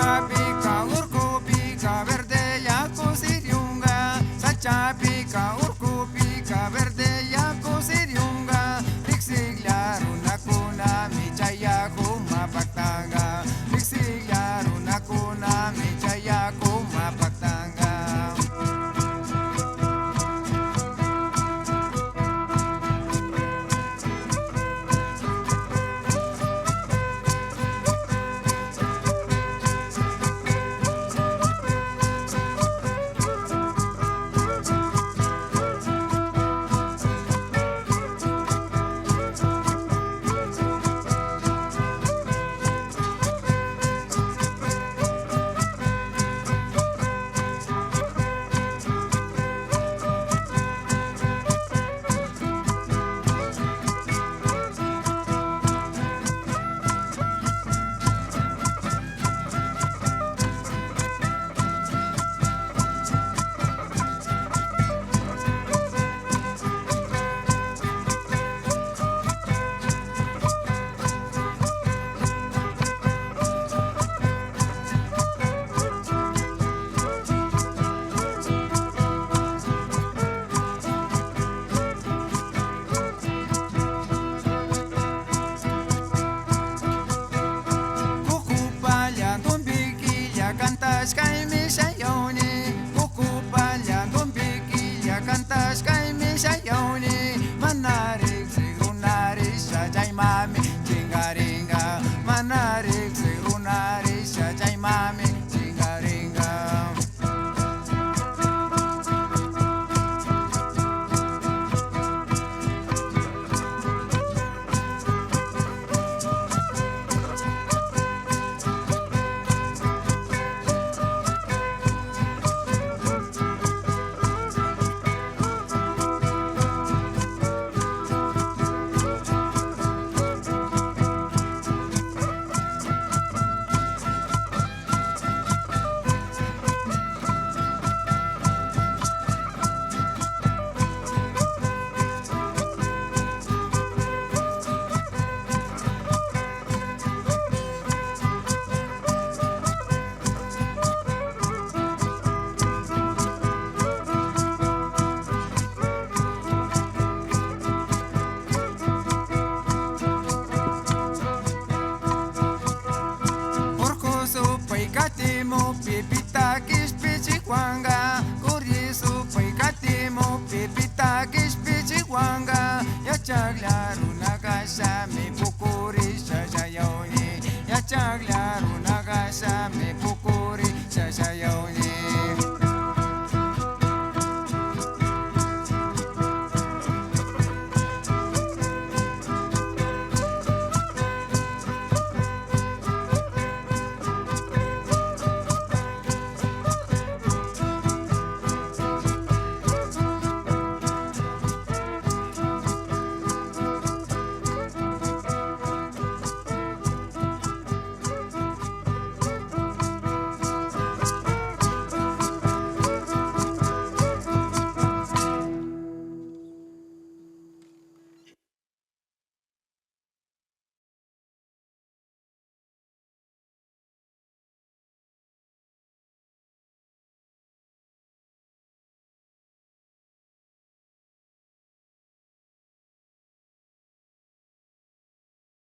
Sachapika, urkupika, verde yaku siriunga. Sachapika, urkupika, verde yaku siriunga. Riksiglaruna kuna michayaku mapaktanga. Riksiglaruna kuna michayaku mapaktanga. Cantas kay misayoni, ukupalya tumbikilya. Cantas kay misayoni, manarik sigunari sa jay mami chingaringa. Manarik sigunari sa jay mami chingaringa. Katimo pipita kis pichikwanga, kurisu pai katimo pipita kis pichikwanga. Ya chaglaru nagasame pukuri shayayoni, ya chaglaru nagasame